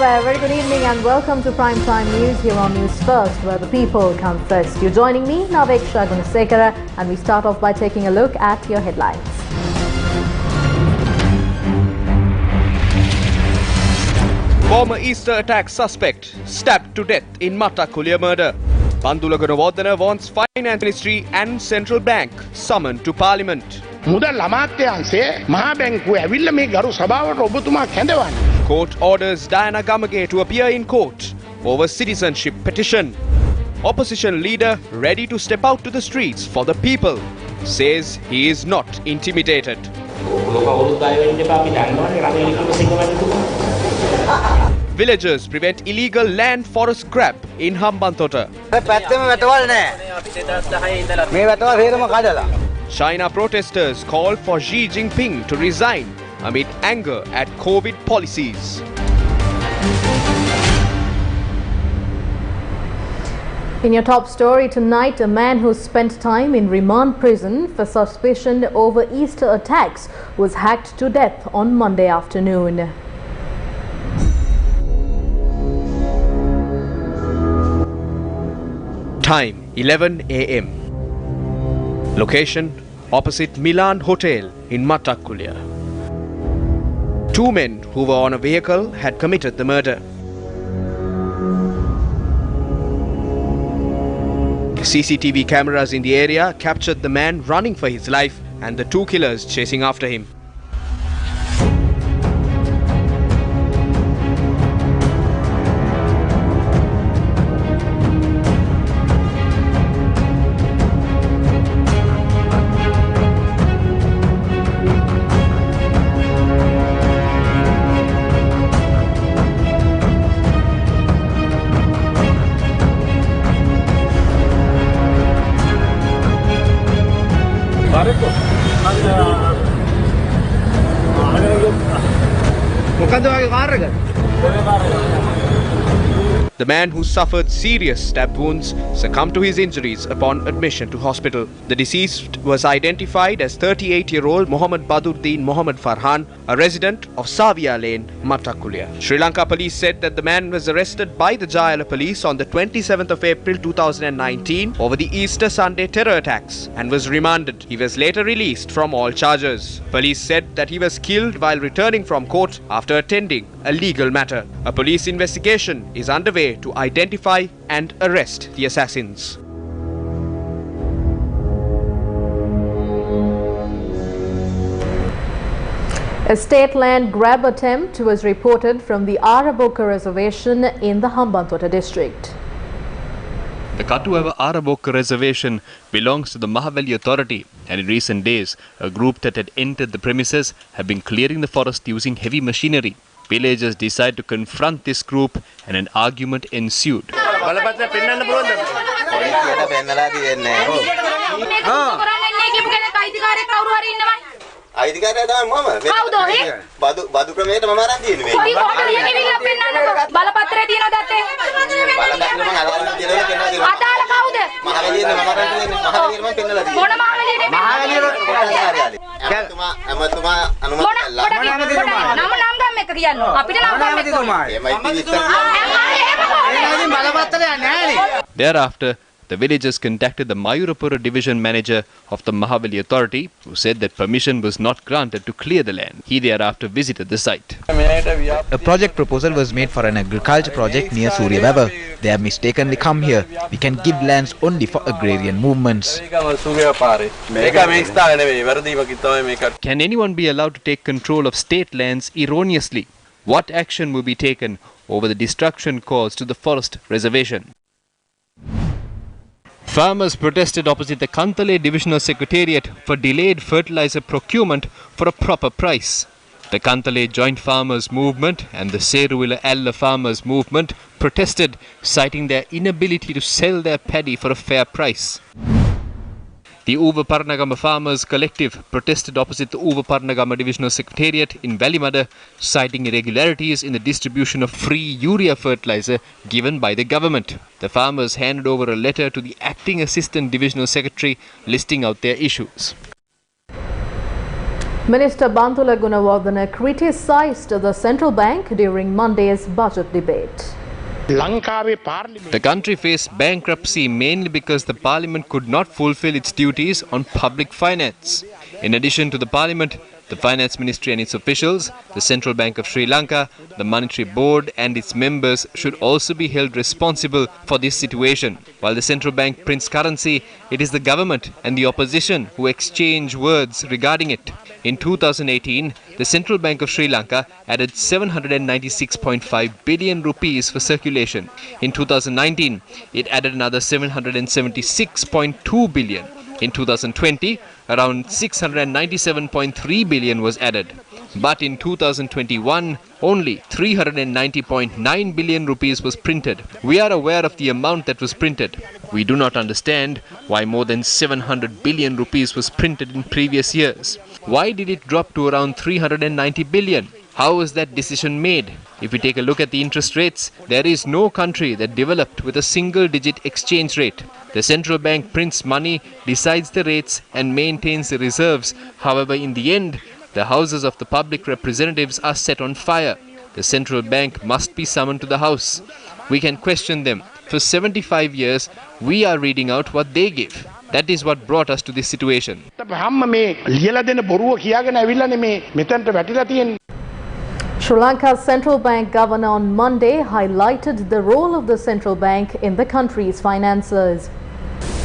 there, very good evening and welcome to Primetime News here on News First, where the people come first. You're joining me, Naveksha Gunasekara, and we start off by taking a look at your headlines. Former Easter attack suspect stabbed to death in Matakulia murder. Bandula Gunawardena wants Finance Ministry and Central Bank summoned to Parliament. Court orders Diana Gamage to appear in court over citizenship petition. Opposition leader ready to step out to the streets for the people says he is not intimidated. Villagers prevent illegal land forest grab in Hambantota. China protesters call for Xi Jinping to resign amid anger at COVID policies. In your top story tonight, a man who spent time in remand prison for suspicion over Easter attacks was hacked to death on Monday afternoon. Time 11 a.m. Location opposite Milan Hotel in Matakulia. Two men who were on a vehicle had committed the murder. CCTV cameras in the area captured the man running for his life and the two killers chasing after him. The man who suffered serious stab wounds succumbed to his injuries upon admission to hospital. The deceased was identified as 38-year-old Mohammad Baduddin Mohammad Farhan, a resident of Savia Lane, Matakulia. Sri Lanka police said that the man was arrested by the Jayala police on the 27th of April 2019 over the Easter Sunday terror attacks and was remanded. He was later released from all charges. Police said that he was killed while returning from court after attending a legal matter. A police investigation is underway to identify and arrest the assassins. A state land grab attempt was reported from the Araboka reservation in the Hambantota district. The Katuava Araboka reservation belongs to the Mahaveli Authority, and in recent days, a group that had entered the premises have been clearing the forest using heavy machinery. Villagers decided to confront this group and an argument ensued. Thereafter, the villagers contacted the Mayurapura division manager of the Mahaveli Authority, who said that permission was not granted to clear the land. He thereafter visited the site. A project proposal was made for an agriculture project near Surya Weber. They have mistakenly come here. We can give lands only for agrarian movements. Can anyone be allowed to take control of state lands erroneously? What action will be taken over the destruction caused to the forest reservation? Farmers protested opposite the Kantale Divisional Secretariat for delayed fertilizer procurement for a proper price. The Kantale Joint Farmers Movement and the Seruila Alla Farmers Movement protested, citing their inability to sell their paddy for a fair price. The Uvaparnagama Farmers Collective protested opposite the Uvaparnagama Divisional Secretariat in Valimada, citing irregularities in the distribution of free urea fertilizer given by the government. The farmers handed over a letter to the Acting Assistant Divisional Secretary listing out their issues. Minister Bantula Gunawardena criticised the central bank during Monday's budget debate. The country faced bankruptcy mainly because the parliament could not fulfill its duties on public finance. In addition to the parliament, the finance ministry and its officials, the Central Bank of Sri Lanka, the Monetary Board and its members should also be held responsible for this situation. While the central bank prints currency, it is the government and the opposition who exchange words regarding it. In 2018, the Central Bank of Sri Lanka added 796.5 billion rupees for circulation. In 2019, it added another 776.2 billion. In 2020, around 697.3 billion was added. But in 2021, only 390.9 billion rupees was printed. We are aware of the amount that was printed. We do not understand why more than 700 billion rupees was printed in previous years. Why did it drop to around 390 billion? How was that decision made? If we take a look at the interest rates, there is no country that developed with a single-digit exchange rate. The central bank prints money, decides the rates and maintains the reserves. However, in the end, the houses of the public representatives are set on fire. The central bank must be summoned to the house. We can question them. For 75 years, we are reading out what they give. That is what brought us to this situation. Sri Lanka's central bank governor on Monday highlighted the role of the central bank in the country's finances.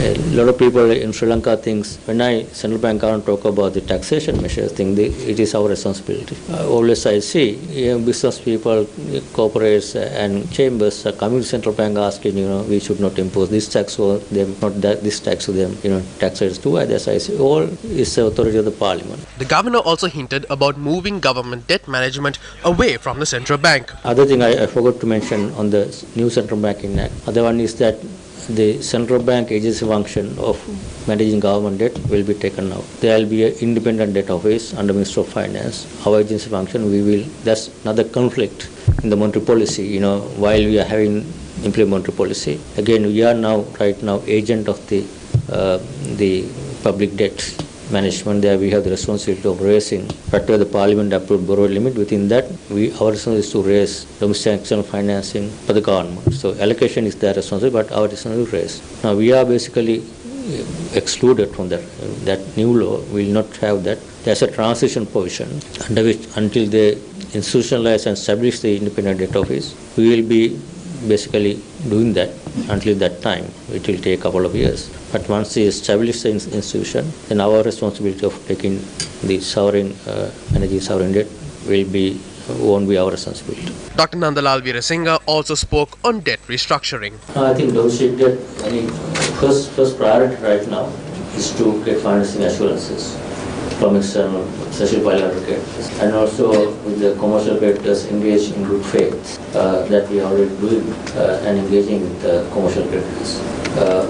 A lot of people in Sri Lanka thinks when central bank government talk about the taxation measures, think it is our responsibility. Always I see business people, corporates and chambers are coming to central bank asking, we should not impose this tax on them, not this tax to them, taxes too. As I say, all is the authority of the parliament. The governor also hinted about moving government debt management away from the central bank. Other thing I forgot to mention on the new central banking act. Other one is that the central bank agency function of managing government debt will be taken out. There will be an independent debt office under Minister of Finance. Our agency function, that's another conflict in the monetary policy, while we are having implement monetary policy. Again, we are right now agent of the public debt management. There we have the responsibility of raising, whatever the parliament approved borrow limit, within that our responsibility is to raise domestic external financing for the government. So allocation is their responsibility, but our responsibility is raise. Now we are basically excluded from that. That new law will not have that. There's a transition provision under which until they institutionalize and establish the independent debt office, we will be basically doing that until that time. It will take a couple of years. But once they establish the institution, then our responsibility of taking the sovereign, managing sovereign debt won't be our responsibility. Dr. Nandalal Veerasinghe also spoke on debt restructuring. I think domestic debt, first priority right now is to get financing assurances from external, especially bilateral creditors, and also with the commercial creditors engage in good faith that we are already doing and engaging with the commercial creditors.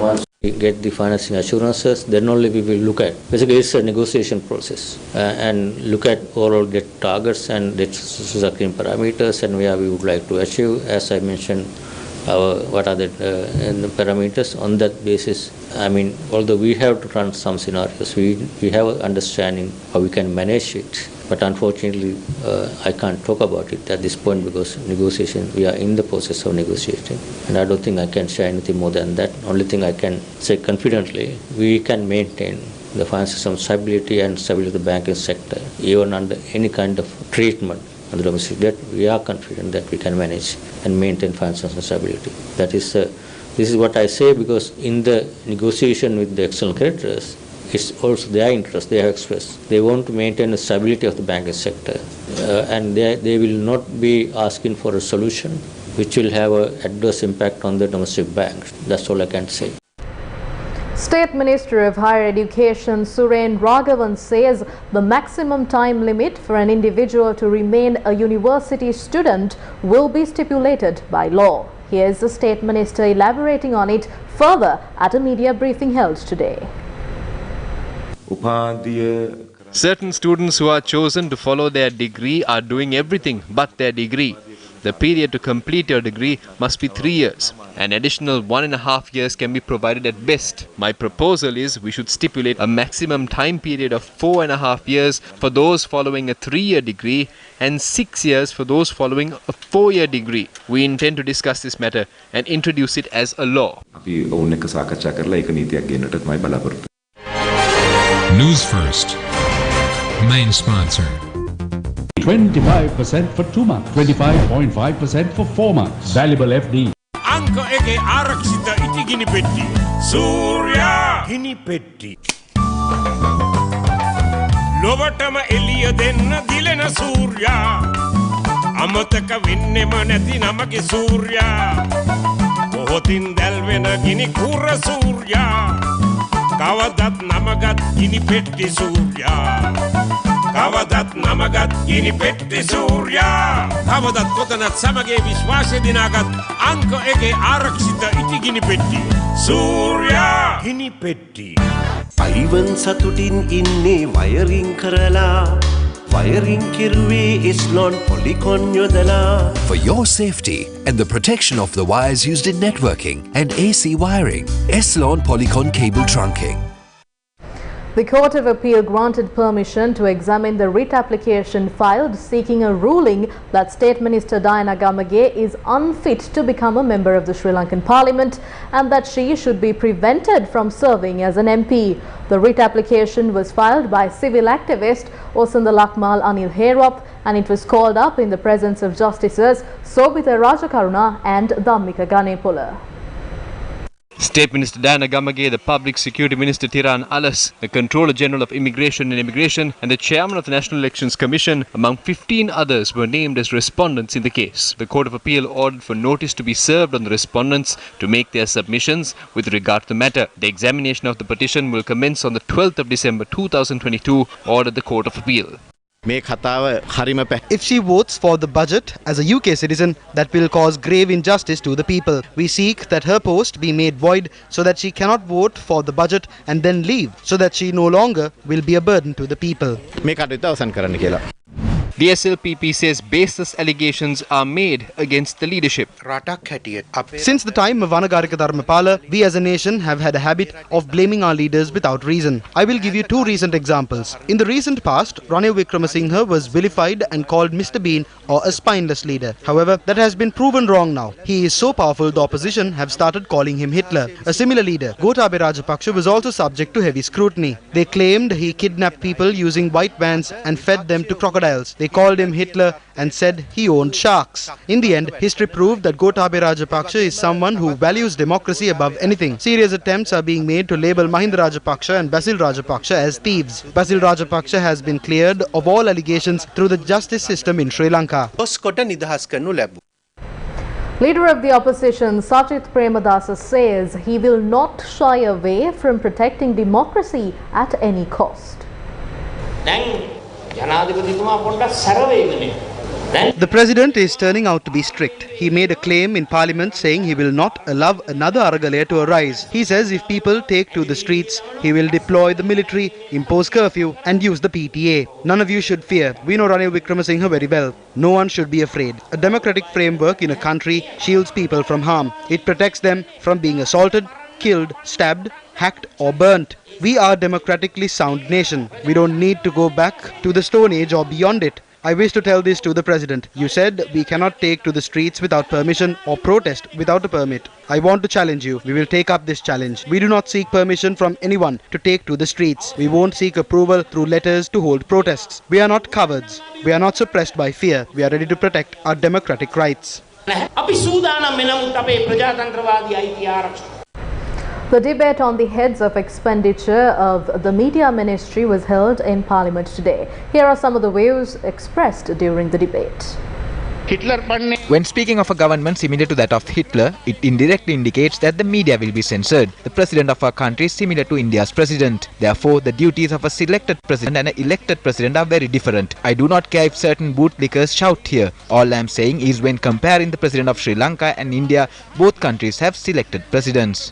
Once we get the financing assurances, then only we will look at. Basically, it's a negotiation process and look at overall debt targets and debt structuring parameters and where we would like to achieve. As I mentioned, what are the parameters. On that basis, although we have to run some scenarios, we have an understanding how we can manage it. But unfortunately, I can't talk about it at this point because we are in the process of negotiating. And I don't think I can share anything more than that. Only thing I can say confidently, we can maintain the financial system stability and stability of the banking sector, even under any kind of treatment on the domestic debt. We are confident that we can manage and maintain financial stability. This is what I say because in the negotiation with the external creditors, it's also their interest they have expressed. They want to maintain the stability of the banking sector and they will not be asking for a solution which will have an adverse impact on the domestic banks. That's all I can say. State Minister of Higher Education Suren Raghavan says the maximum time limit for an individual to remain a university student will be stipulated by law. Here's the State Minister elaborating on it further at a media briefing held today. Certain students who are chosen to follow their degree are doing everything but their degree. The period to complete your degree must be 3 years. An additional 1.5 years can be provided at best. My proposal is we should stipulate a maximum time period of 4.5 years for those following a 3-year degree and 6 years for those following a 4-year degree. We intend to discuss this matter and introduce it as a law. News First, main sponsor. 25% for 2 months, 25.5% for 4 months. Valuable FD. Lanka ege arakshita itigini petti. Surya gini petti. Lovatama eliya denna dilena Surya. Amataka vinnema nathi namage Surya. Bohotin dalvena gini kura Surya. Kavadat namagat gini petti Surya. Kavadat namagat gini petti Surya. Kavadat kotanat samage vishwashe dinagat. Anka ege arakshita iti gini petti. Surya gini petti. Ivan satutin inne wiring karala. Wiring kiruwe Eslon Polycon yodala. For your safety and the protection of the wires used in networking and AC wiring, Eslon Polycon cable trunking. The Court of Appeal granted permission to examine the writ application filed seeking a ruling that State Minister Diana Gamage is unfit to become a member of the Sri Lankan Parliament and that she should be prevented from serving as an MP. The writ application was filed by civil activist Osanda Lakmal Anil Herwap and it was called up in the presence of Justices Sobita Rajakaruna and Dhammika Ganepola. State Minister Diana Gamage, the Public Security Minister Tiran Alas, the Controller General of Immigration and Immigration and the Chairman of the National Elections Commission, among 15 others, were named as respondents in the case. The Court of Appeal ordered for notice to be served on the respondents to make their submissions with regard to the matter. The examination of the petition will commence on the 12th of December 2022, ordered the Court of Appeal. If she votes for the budget as a UK citizen, that will cause grave injustice to the people. We seek that her post be made void so that she cannot vote for the budget and then leave, so that she no longer will be a burden to the people. The SLPP says baseless allegations are made against the leadership. Since the time of Anagarika Dharmapala, we as a nation have had a habit of blaming our leaders without reason. I will give you 2 recent examples. In the recent past, Ranil Wickremesinghe was vilified and called Mr. Bean or a spineless leader. However, that has been proven wrong now. He is so powerful the opposition have started calling him Hitler. A similar leader, Gotabaya Rajapaksa, was also subject to heavy scrutiny. They claimed he kidnapped people using white vans and fed them to crocodiles. They called him Hitler and said he owned sharks. In the end, history proved that Gotabaya Rajapaksa is someone who values democracy above anything. Serious attempts are being made to label Mahinda Rajapaksa and Basil Rajapaksa as thieves. Basil Rajapaksa has been cleared of all allegations through the justice system in Sri Lanka. Leader of the opposition Sajith Premadasa says he will not shy away from protecting democracy at any cost. The president is turning out to be strict. He made a claim in parliament saying he will not allow another Aragalaya to arise. He says if people take to the streets, he will deploy the military, impose curfew and use the PTA. None of you should fear. We know Ranil Wickremesinghe very well. No one should be afraid. A democratic framework in a country shields people from harm. It protects them from being assaulted, killed, stabbed, hacked or burnt. We are a democratically sound nation. We don't need to go back to the Stone Age or beyond it. I wish to tell this to the President. You said we cannot take to the streets without permission or protest without a permit. I want to challenge you. We will take up this challenge. We do not seek permission from anyone to take to the streets. We won't seek approval through letters to hold protests. We are not cowards. We are not suppressed by fear. We are ready to protect our democratic rights. The debate on the heads of expenditure of the Media Ministry was held in Parliament today. Here are some of the views expressed during the debate. When speaking of a government similar to that of Hitler, it indirectly indicates that the media will be censored. The president of our country is similar to India's president. Therefore, the duties of a selected president and an elected president are very different. I do not care if certain bootlickers shout here. All I am saying is when comparing the president of Sri Lanka and India, both countries have selected presidents.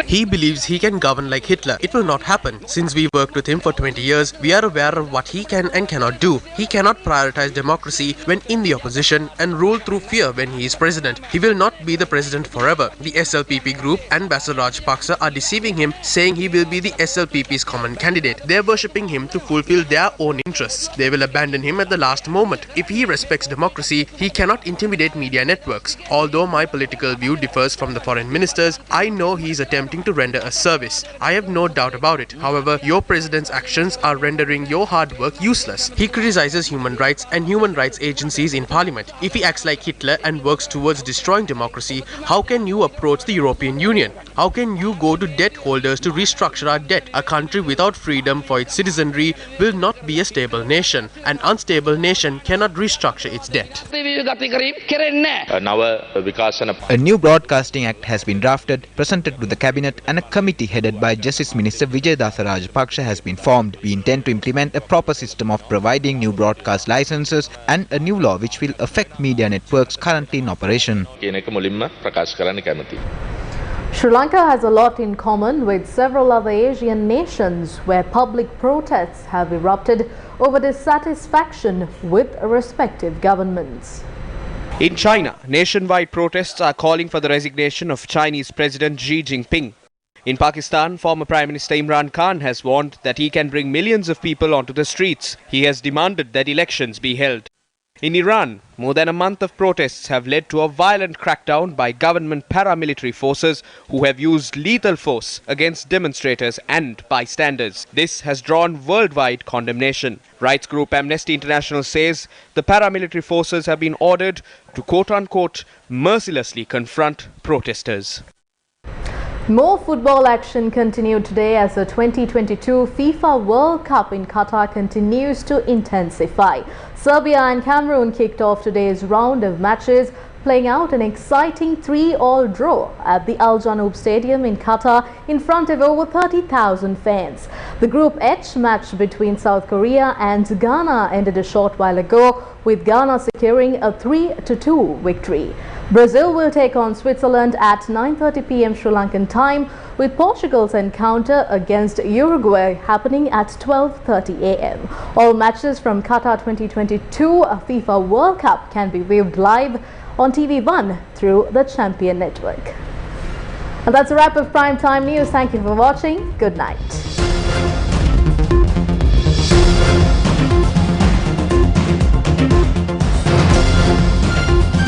He believes he can govern like Hitler. It will not happen. Since we worked with him for 20 years, we are aware of what he can and cannot do. He cannot prioritize democracy democracy when in the opposition and rule through fear when he is president. He will not be the president forever. The SLPP group and Basil Rajapaksa are deceiving him, saying he will be the SLPP's common candidate. They are worshipping him to fulfill their own interests. They will abandon him at the last moment. If he respects democracy, he cannot intimidate media networks. Although my political view differs from the foreign ministers, I know he is attempting to render a service. I have no doubt about it. However, your president's actions are rendering your hard work useless. He criticizes human rights and human rights agencies in parliament. If he acts like Hitler and works towards destroying democracy, how can you approach the European Union? How can you go to debt holders to restructure our debt? A country without freedom for its citizenry will not be a stable nation. An unstable nation cannot restructure its debt. A new Broadcasting Act has been drafted, presented to the Cabinet, and a committee headed by Justice Minister Vijayadasa Rajapaksa has been formed. We intend to implement a proper system of providing new broadcast licenses and a new law which will affect media networks currently in operation. Sri Lanka has a lot in common with several other Asian nations where public protests have erupted over dissatisfaction with respective governments. In China, nationwide protests are calling for the resignation of Chinese President Xi Jinping. In Pakistan, former Prime Minister Imran Khan has warned that he can bring millions of people onto the streets. He has demanded that elections be held. In Iran, more than a month of protests have led to a violent crackdown by government paramilitary forces who have used lethal force against demonstrators and bystanders. This has drawn worldwide condemnation. Rights group Amnesty International says the paramilitary forces have been ordered to quote-unquote mercilessly confront protesters. More football action continued today as the 2022 FIFA World Cup in Qatar continues to intensify. Serbia and Cameroon kicked off today's round of matches, playing out an exciting 3-all draw at the Al Janoub Stadium in Qatar in front of over 30,000 fans. The Group H match between South Korea and Ghana ended a short while ago, with Ghana securing a 3-2 victory. Brazil will take on Switzerland at 9:30 p.m. Sri Lankan time, with Portugal's encounter against Uruguay happening at 12:30 a.m. All matches from Qatar 2022 FIFA World Cup can be viewed live on TV1 through the Champion Network. And that's a wrap of Prime Time News. Thank you for watching. Good night.